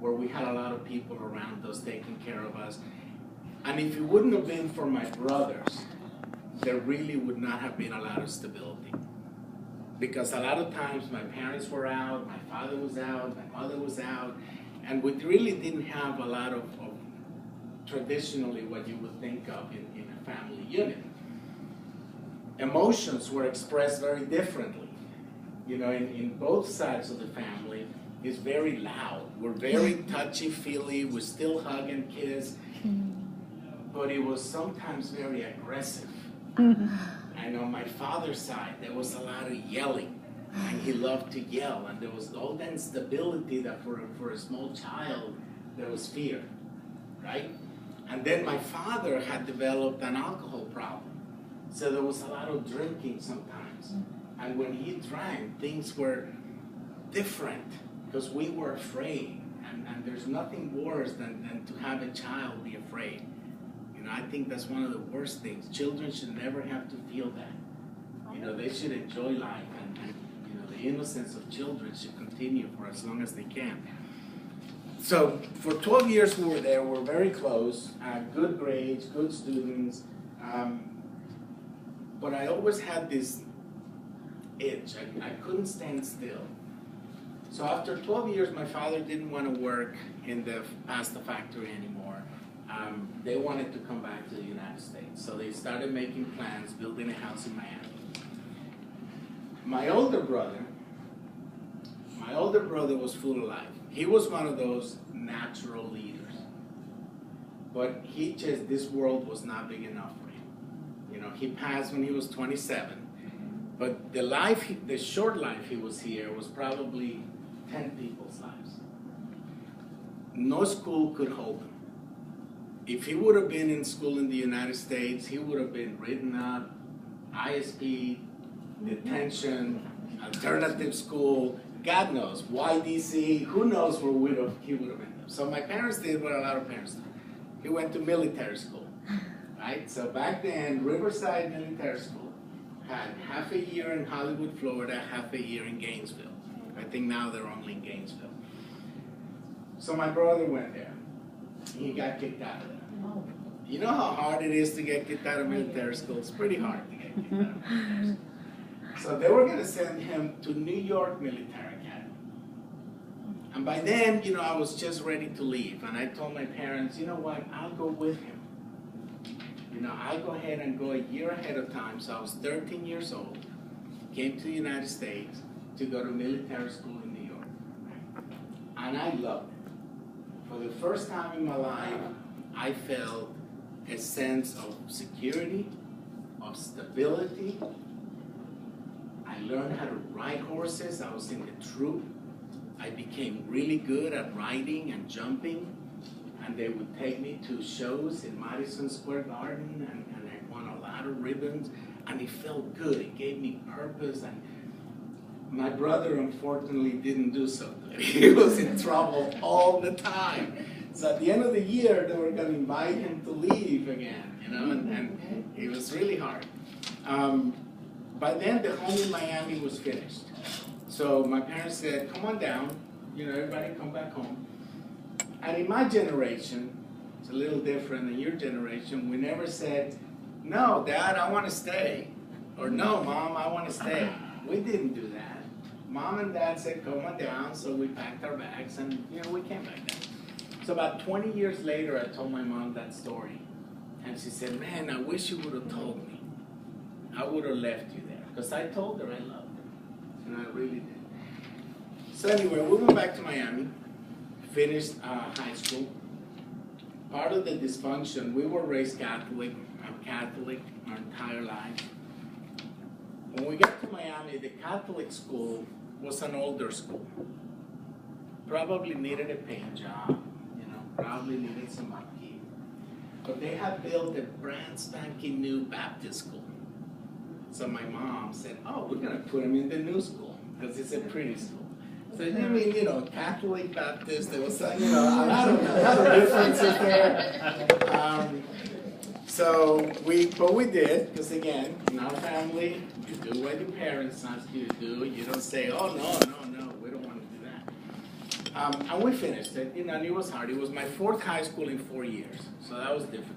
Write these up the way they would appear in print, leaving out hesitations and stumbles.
where we had a lot of people around us taking care of us. And if it wouldn't have been for my brothers, there really would not have been a lot of stability. Because a lot of times my parents were out, my father was out, my mother was out, and we really didn't have a lot of traditionally what you would think of in a family unit. Emotions were expressed very differently. You know, in both sides of the family, it's very loud. We're very touchy-feely, we still hug and kiss, but it was sometimes very aggressive. And on my father's side, there was a lot of yelling, and he loved to yell, and there was all that instability that for a small child, there was fear, right? And then my father had developed an alcohol problem, so there was a lot of drinking sometimes. And when he drank, things were different because we were afraid, and there's nothing worse than to have a child be afraid. I think that's one of the worst things. Children should never have to feel that. You know, they should enjoy life, and you know, the innocence of children should continue for as long as they can. So for 12 years we were there. We were very close, good grades, good students, but I always had this itch. I couldn't stand still. So after 12 years, my father didn't want to work in the pasta factory anymore. They wanted to come back to the United States. So they started making plans, building a house in Miami. My older brother was full of life. He was one of those natural leaders. But this world was not big enough for him. You know, he passed when he was 27. But the short life he was here was probably 10 people's lives. No school could hold him. If he would have been in school in the United States, he would have been written up, ISP, detention, alternative school, God knows, YDC, who knows where he would have ended up. So my parents did what a lot of parents did. He went to military school, right? So back then, Riverside Military School had half a year in Hollywood, Florida, half a year in Gainesville. I think now they're only in Gainesville. So my brother went there. He got kicked out of there. You know how hard it is to get kicked out of military school? It's pretty hard to get kicked out of military school. So they were going to send him to New York Military Academy. And by then, you know, I was just ready to leave. And I told my parents, you know what, I'll go with him. You know, I'll go ahead and go a year ahead of time. So I was 13 years old, came to the United States to go to military school in New York. And I loved it. For the first time in my life, I felt a sense of security, of stability. I learned how to ride horses. I was in the troop. I became really good at riding and jumping. And they would take me to shows in Madison Square Garden, and I won a lot of ribbons. And it felt good. It gave me purpose. And my brother, unfortunately, didn't do so good. He was in trouble all the time. So at the end of the year, they were going to invite him to leave again, you know, and it was really hard. By then, the home in Miami was finished. So my parents said, come on down, you know, everybody come back home. And in my generation, it's a little different than your generation, we never said, no, Dad, I want to stay. Or no, Mom, I want to stay. We didn't do that. Mom and Dad said, come on down, so we packed our bags and, you know, we came back down. So about 20 years later, I told my mom that story. And she said, man, I wish you would have told me. I would have left you there. Because I told her I loved her. And I really did. So anyway, we went back to Miami, finished high school. Part of the dysfunction, we were raised Catholic. I'm Catholic our entire life. When we got to Miami, the Catholic school was an older school. Probably needed a paint job. Probably needed some upkeep. But they had built a brand spanking new Baptist school. So my mom said, oh, we're going to put him in the new school because it's a pretty school. So, I mean, you know, Catholic, Baptist, there was, you know, a lot of differences there. But we did, because again, in our family, you do what your parents ask you to do. You don't say, oh, no, we don't want to do that. And we finished it, and it was hard. It was my fourth high school in 4 years, so that was difficult.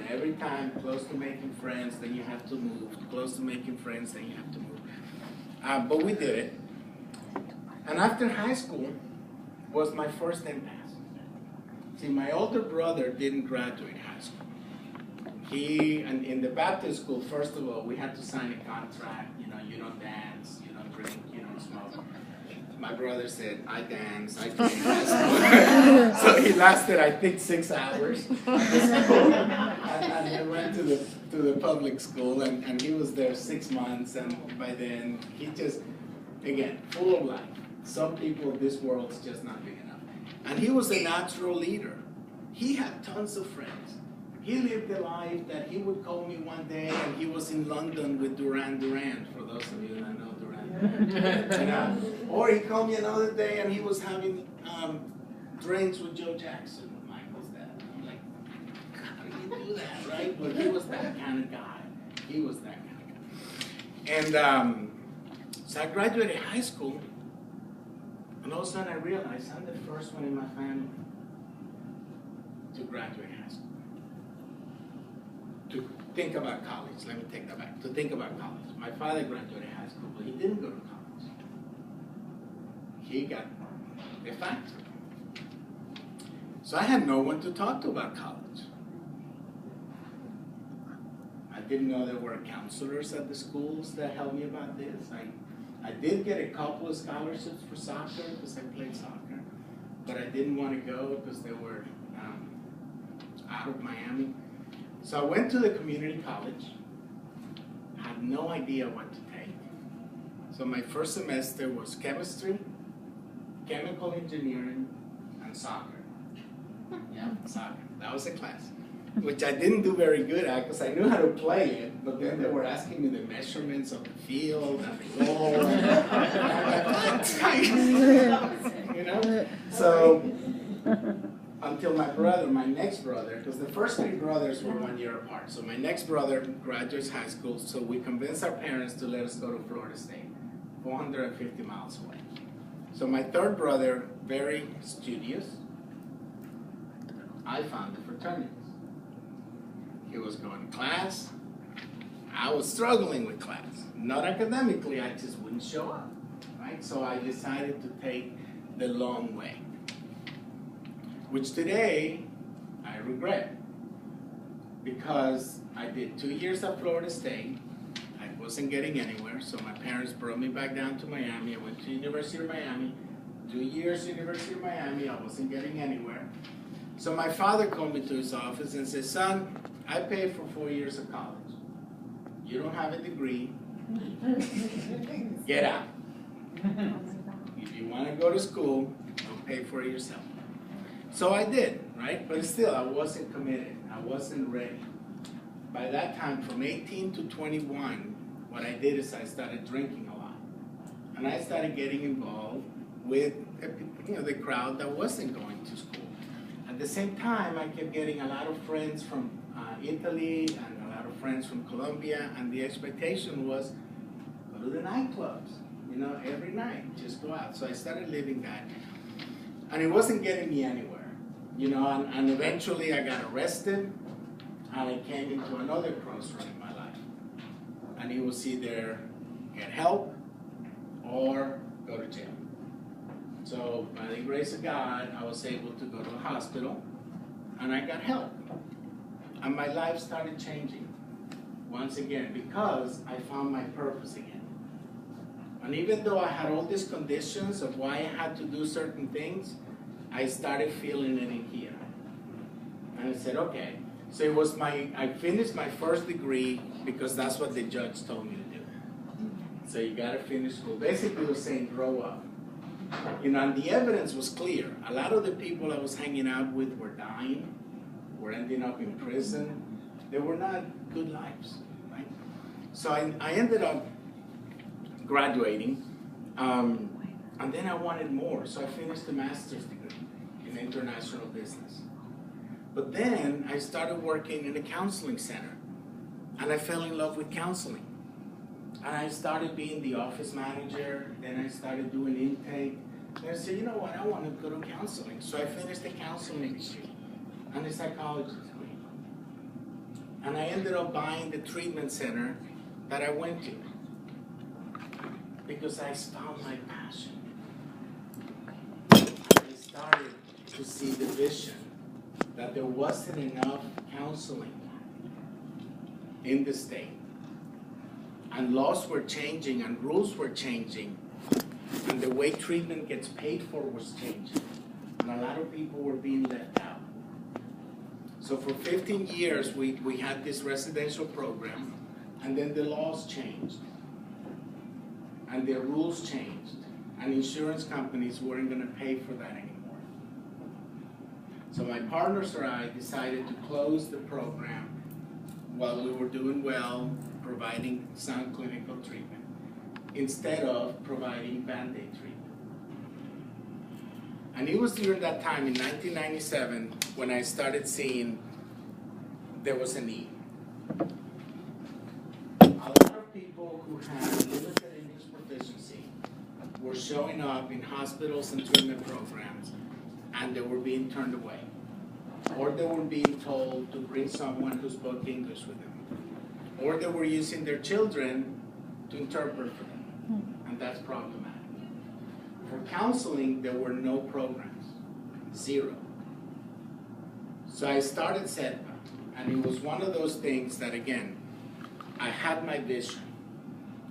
Every time, close to making friends, then you have to move. Close to making friends, then you have to move. But we did it. And after high school was my first impasse. See, my older brother didn't graduate high school. And in the Baptist school, first of all, we had to sign a contract. You don't dance, you don't drink, you don't smoke. My brother said, I dance, I dance. So he lasted, I think, 6 hours at the school. And he went to the public school, and he was there 6 months. And by then, he just, again, full of life. Some people, this world's just not big enough. And he was a natural leader. He had tons of friends. He lived a life that he would call me one day, and he was in London with Duran Duran, for those of you that know Duran Duran. Or he called me another day, and he was having drinks with Joe Jackson, Michael's dad. I'm like, how do you do that, right? But he was that kind of guy. He was that kind of guy. And so I graduated high school, and all of a sudden I realized I'm the first one in my family to graduate high school. To think about college, let me take that back. To think about college. My father graduated high school, but he didn't go to college. He got a factory. So I had no one to talk to about college. I didn't know there were counselors at the schools that helped me about this. I did get a couple of scholarships for soccer because I played soccer, but I didn't want to go because they were out of Miami. So I went to the community college, had no idea what to take. So my first semester was chemistry, chemical engineering, and soccer. Yeah, soccer. That was a class, which I didn't do very good at because I knew how to play it, but then they were asking me the measurements of the field and the goal. So until my next brother, because the first 3 brothers were 1 year apart. So my next brother graduates high school, so we convinced our parents to let us go to Florida State, 450 miles away. So my third brother, very studious, I found the fraternities. He was going to class. I was struggling with class. Not academically, I just wouldn't show up, right? So I decided to take the long way, which today I regret, because I did 2 years at Florida State. I wasn't getting anywhere, so my parents brought me back down to Miami. I went to University of Miami, 2 years University of Miami. I wasn't getting anywhere. So my father called me to his office and said, son, I paid for 4 years of college. You don't have a degree. Get out. If you want to go to school, don't pay for it yourself. So I did, right? But still, I wasn't committed. I wasn't ready. By that time, from 18 to 21, what I did is I started drinking a lot. And I started getting involved with the crowd that wasn't going to school. At the same time, I kept getting a lot of friends from Italy and a lot of friends from Colombia, and the expectation was go to the nightclubs, every night, just go out. So I started living that, and it wasn't getting me anywhere, and eventually I got arrested, and I came into another crossroad in my life, and it was either get help or go to jail. So by the grace of God, I was able to go to a hospital, and I got help. And my life started changing once again because I found my purpose again. And even though I had all these conditions of why I had to do certain things, I started feeling it in here. And I said, okay. So it was I finished my first degree because that's what the judge told me to do. So you gotta finish school. Basically, it was saying grow up. And the evidence was clear. A lot of the people I was hanging out with were dying, were ending up in prison. They were not good lives, right? So I ended up graduating, and then I wanted more. So I finished a master's degree in international business. But then I started working in a counseling center, and I fell in love with counseling. And I started being the office manager, then I started doing intake, And I said, you know what, I want to go to counseling. So I finished the counseling degree and the psychology degree. And I ended up buying the treatment center that I went to because I found my passion. I started to see the vision that there wasn't enough counseling in the state. And laws were changing and rules were changing. And the way treatment gets paid for was changing. And a lot of people were being left out. So for 15 years, we had this residential program, and then the laws changed. And the rules changed. And insurance companies weren't going to pay for that anymore. So my partners or I decided to close the program while we were doing well, providing sound clinical treatment, instead of providing Band-Aid treatment. And it was during that time, in 1997, when I started seeing there was a need. A lot of people who had limited English proficiency were showing up in hospitals and treatment programs, and they were being turned away. Or they were being told to bring someone who spoke English with them. Or they were using their children to interpret for them. And that's problematic. For counseling, there were no programs. Zero. So I started Cetpa. And it was one of those things that, again, I had my vision.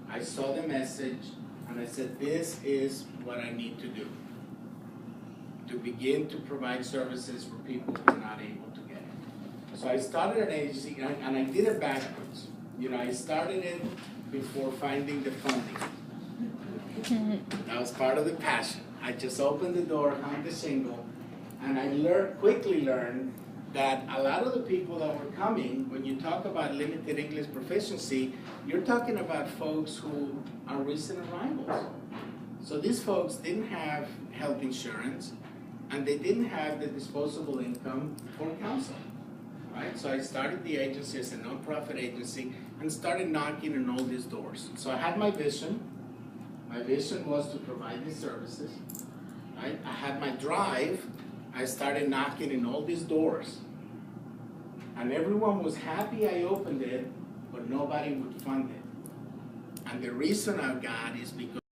I saw the message, and I said, this is what I need to do to begin to provide services for people who are not able to get it. So I started an agency, and I did it backwards. You know, I started it before finding the funding. That was part of the passion. I just opened the door, hung the shingle, and I quickly learned that a lot of the people that were coming, when you talk about limited English proficiency, you're talking about folks who are recent arrivals. So these folks didn't have health insurance, and they didn't have the disposable income for counseling, right? So I started the agency as a nonprofit agency and started knocking on all these doors. So I had my vision. My vision was to provide these services, right? I had my drive. I started knocking in all these doors. And everyone was happy I opened it, but nobody would fund it. And the reason I got is because